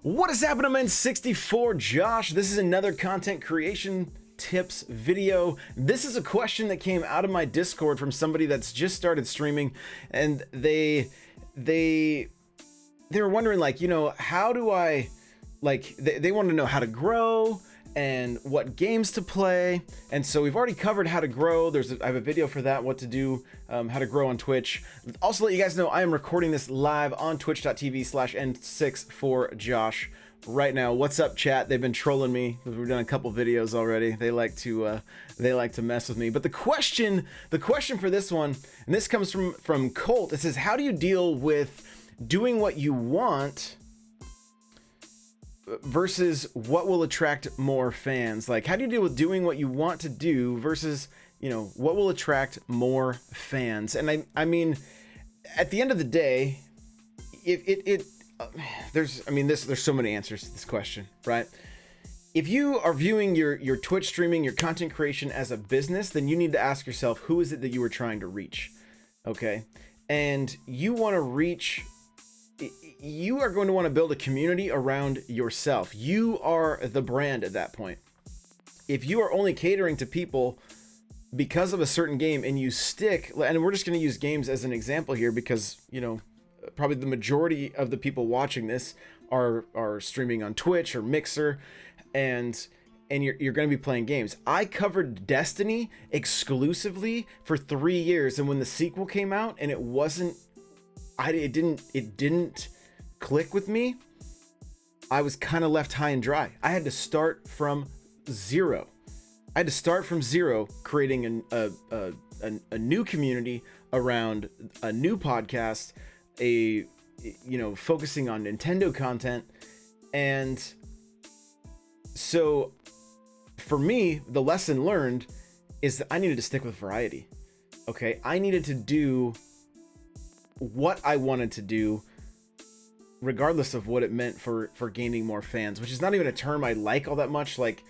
What is happening, man? 64 Josh. This is another content creation tips video. This is a question that came out of my Discord from somebody that's just started streaming, and they were wondering, like, how do I, like, they want to know how to grow and what games to play. And so we've already covered how to grow. I have a video for that, what to do, how to grow on Twitch. Also, let you guys know I am recording this live on twitch.tv/n64josh right now. What's up, chat? They've been trolling me. We've done a couple videos already. They like to mess with me. But the question for this one, and this comes from Colt. It says, how do you deal with doing what you want versus what will attract more fans? Like, how do you deal with doing what you want to do versus, what will attract more fans? And I mean, at the end of the day, there's so many answers to this question, right? If you are viewing your Twitch streaming, your content creation as a business, then you need to ask yourself, who is it that you are trying to reach? Okay. And you want to reach, you are going to want to build a community around yourself. You are the brand at that point. If you are only catering to people because of a certain game and you stick, and we're just going to use games as an example here because, probably the majority of the people watching this are streaming on Twitch or Mixer, and you're going to be playing games. I covered Destiny exclusively for 3 years, and when the sequel came out and it didn't click with me, I was kind of left high and dry. I had to start from zero. Creating a new community around a new podcast, focusing on Nintendo content. And so for me, the lesson learned is that I needed to stick with variety. Okay. I needed to do what I wanted to do, regardless of what it meant for gaining more fans, which is not even a term I like all that much. Like,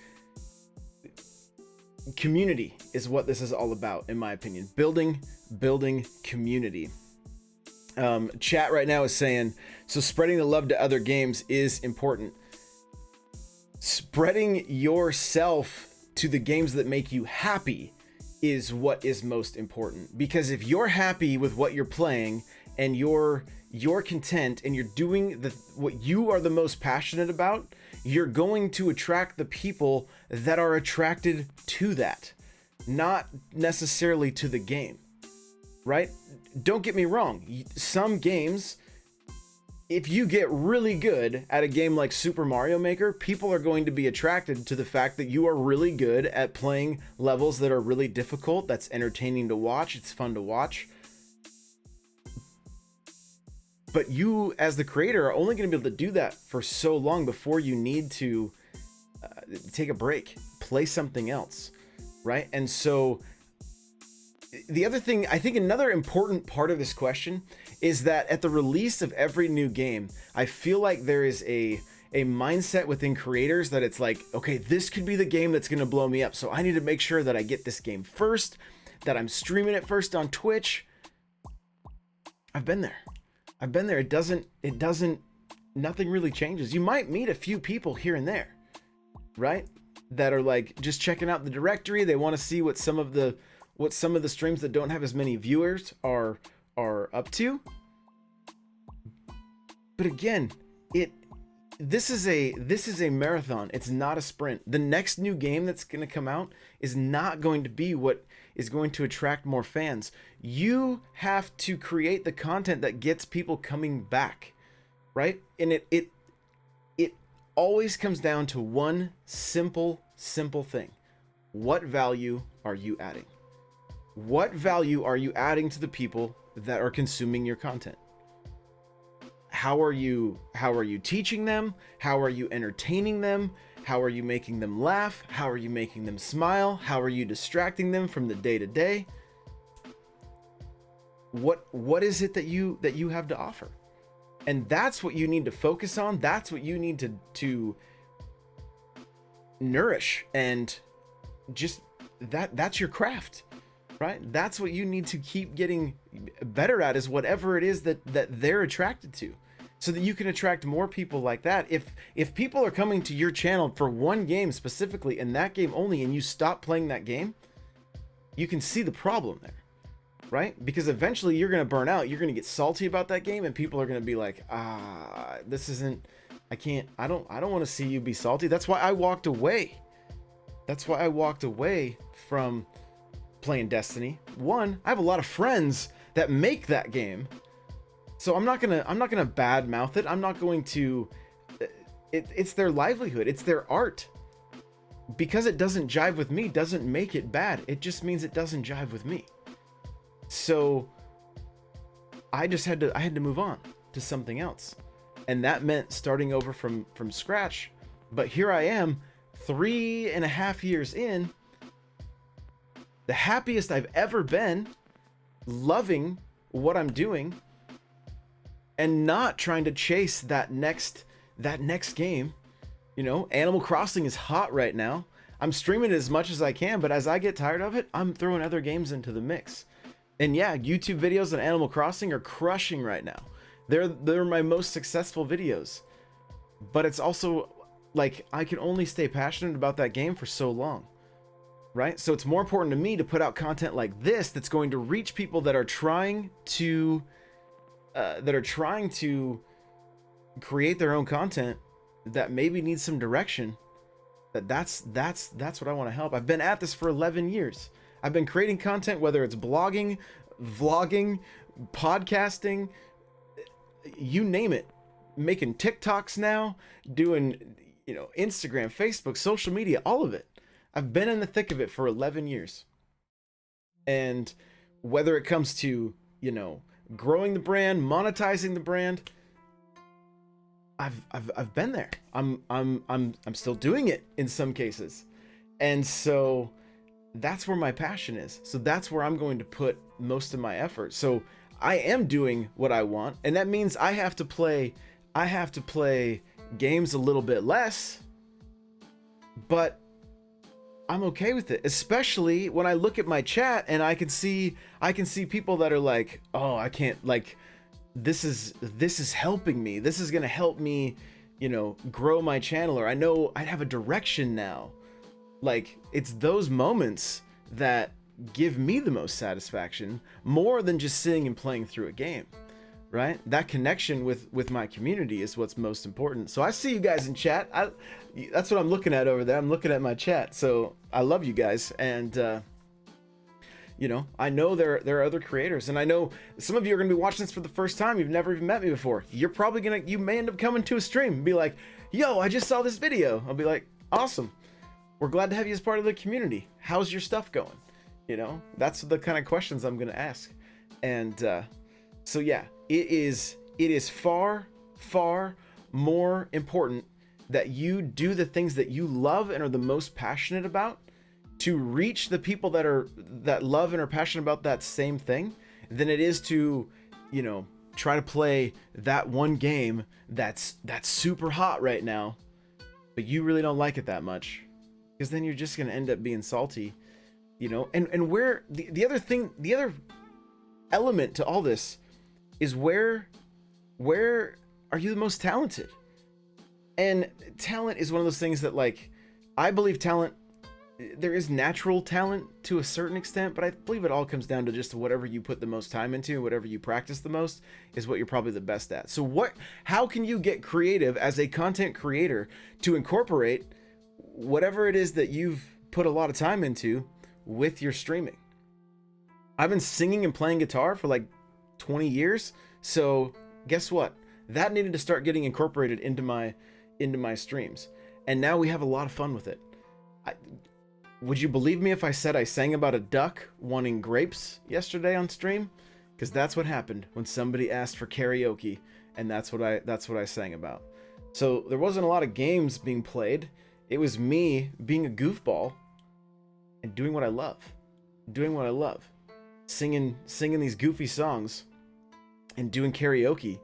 community is what this is all about, in my opinion. Building community. Chat right now is saying, so spreading the love to other games is important. Spreading yourself to the games that make you happy is what is most important, because if you're happy with what you're playing and you're content and you're doing what you are the most passionate about, you're going to attract the people that are attracted to that, not necessarily to the game, right? Don't get me wrong. Some games, if you get really good at a game like Super Mario Maker, people are going to be attracted to the fact that you are really good at playing levels that are really difficult. That's entertaining to watch. It's fun to watch. But you, as the creator, are only going to be able to do that for so long before you need to take a break, play something else, right? And so the other thing, I think another important part of this question is that at the release of every new game, I feel like there is a mindset within creators that it's like, okay, this could be the game that's going to blow me up. So I need to make sure that I get this game first, that I'm streaming it first on Twitch. I've been there. It doesn't, nothing really changes. You might meet a few people here and there, right? That are like just checking out the directory. They want to see what some of the streams that don't have as many viewers are up to. But again, this is a marathon. It's not a sprint. The next new game that's going to come out is not going to be what is going to attract more fans. You have to create the content that gets people coming back, right? And it always comes down to one simple thing. What value are you adding? What value are you adding to the people that are consuming your content? How are you teaching them? How are you entertaining them? How are you making them laugh? How are you making them smile? How are you distracting them from the day-to-day? What is it that you have to offer? And that's what you need to focus on. That's what you need to nourish, and just that's your craft, right? That's what you need to keep getting better at, is whatever it is that they're attracted to. so that you can attract more people like that. If people are coming to your channel for one game specifically and that game only, and you stop playing that game, you can see the problem there, right? Because eventually you're going to burn out. You're going to get salty about that game, and people are going to be like, this isn't, I don't want to see you be salty. That's why I walked away. That's why I walked away from playing Destiny. One, I have a lot of friends that make that game, so I'm not gonna bad mouth it. I'm not going to. It's their livelihood. It's their art. Because it doesn't jive with me doesn't make it bad. It just means it doesn't jive with me. So I just had to move on to something else, and that meant starting over from scratch. But here I am, 3.5 years in, the happiest I've ever been, loving what I'm doing, and not trying to chase that next game. You know, Animal Crossing is hot right now. I'm streaming it as much as I can, but as I get tired of it, I'm throwing other games into the mix. And yeah, YouTube videos on Animal Crossing are crushing right now. They're my most successful videos. But it's also like I can only stay passionate about that game for so long. Right? So it's more important to me to put out content like this that's going to reach people that are trying to create their own content that maybe needs some direction. That's what I want to help. I've been at this for 11 years. I've been creating content, whether it's blogging, vlogging, podcasting, you name it. Making TikToks now, doing, Instagram, Facebook, social media, all of it. I've been in the thick of it for 11 years. And whether it comes to, growing the brand, monetizing the brand, I've been there. I'm still doing it in some cases. And so that's where my passion is. So that's where I'm going to put most of my effort. So I am doing what I want, and that means I have to play games a little bit less, but I'm okay with it, especially when I look at my chat and I can see people that are like, oh, I can't, like, this is helping me. This is going to help me, grow my channel, or I know I'd have a direction now. Like, it's those moments that give me the most satisfaction, more than just sitting and playing through a game, right? That connection with my community is what's most important. So I see you guys in chat. That's what I'm looking at over there. I'm looking at my chat. So I love you guys. And, I know there are other creators, and I know some of you are going to be watching this for the first time. You've never even met me before. You may end up coming to a stream and be like, yo, I just saw this video. I'll be like, awesome. We're glad to have you as part of the community. How's your stuff going? That's the kind of questions I'm going to ask. And so yeah, it is far, far more important that you do the things that you love and are the most passionate about to reach the people that love and are passionate about that same thing than it is to, try to play that one game that's super hot right now, but you really don't like it that much, because then you're just going to end up being salty. And where the other element to all this is where are you the most talented? And talent is one of those things that, like, I believe there is natural talent to a certain extent, but I believe it all comes down to just whatever you put the most time into, whatever you practice the most is what you're probably the best at. So how can you get creative as a content creator to incorporate whatever it is that you've put a lot of time into with your streaming? I've been singing and playing guitar for like 20 years. So guess what? That needed to start getting incorporated into my streams. And now we have a lot of fun with it. Would you believe me if I said I sang about a duck wanting grapes yesterday on stream? Because that's what happened when somebody asked for karaoke, and that's what I sang about. So there wasn't a lot of games being played. It was me being a goofball and doing what I love. Singing these goofy songs and doing karaoke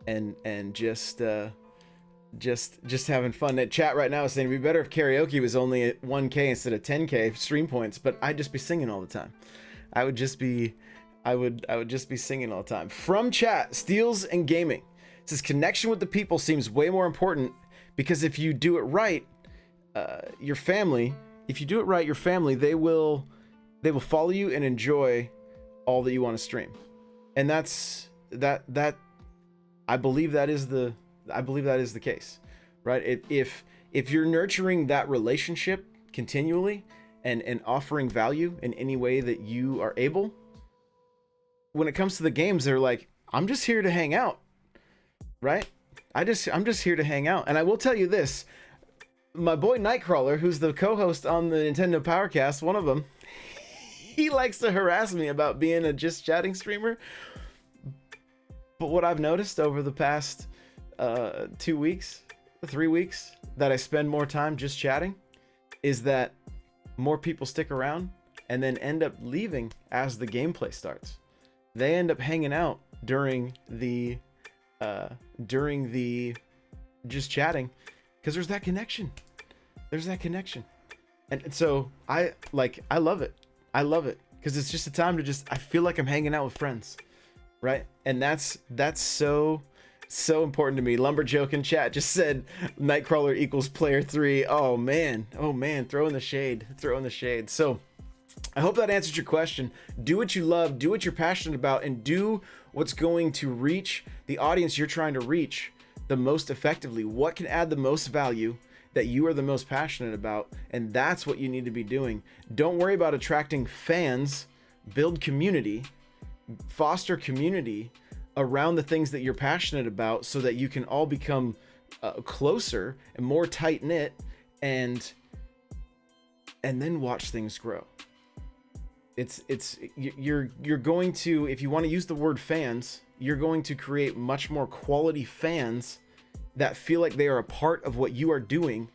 and just having fun. That chat right now is saying it'd be better if karaoke was only at 1K instead of 10K stream points, but I'd just be singing all the time. I would just be singing all the time. From chat, Steels and Gaming says connection with the people seems way more important, because if you do it right, your family, they will follow you and enjoy all that you want to stream. And that's that I believe that is the case, right? If you're nurturing that relationship continually and offering value in any way that you are able, when it comes to the games, they're like, I'm just here to hang out, right? I'm just here to hang out. And I will tell you this, my boy Nightcrawler, who's the co-host on the Nintendo Powercast, one of them, he likes to harass me about being a just chatting streamer. But what I've noticed over the past 2 weeks, 3 weeks that I spend more time just chatting, is that more people stick around and then end up leaving as the gameplay starts. They end up hanging out during the just chatting, because there's that connection. And so I love it. Because it's just a time to I feel like I'm hanging out with friends, right? And that's so important to me. Lumberjoke in chat just said Nightcrawler equals player 3. Oh man, throw in the shade. So I hope that answers your question. Do what you love, do what you're passionate about, and do what's going to reach the audience you're trying to reach the most effectively. What can add the most value that you are the most passionate about, and that's what you need to be doing. Don't worry about attracting fans. Build community, foster community around the things that you're passionate about, so that you can all become closer and more tight-knit, and then watch things grow. You're going to, if you want to use the word fans, you're going to create much more quality fans that feel like they are a part of what you are doing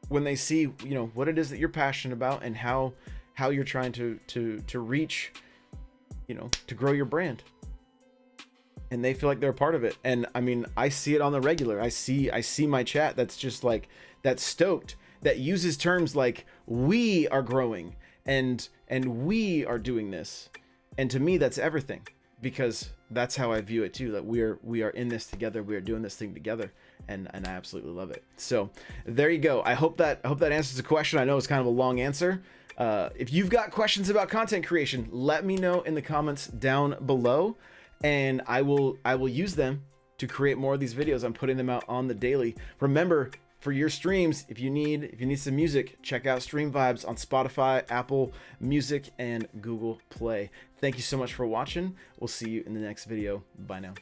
when they see, what it is that you're passionate about, and how you're trying to reach, to grow your brand. And they feel like they're a part of it. And I mean, I see it on the regular. I see my chat that's just like, that's stoked, that uses terms like we are growing and we are doing this. And to me, that's everything, because that's how I view it too, that we are in this together. We are doing this thing together. And I absolutely love it. So there you go. I hope that answers the question. I know it's kind of a long answer. If you've got questions about content creation, let me know in the comments down below, and I will use them to create more of these videos. I'm putting them out on the daily. Remember, for your streams, if you need some music, check out Stream Vibes on Spotify, Apple Music, and Google Play. Thank you so much for watching. We'll see you in the next video. Bye now.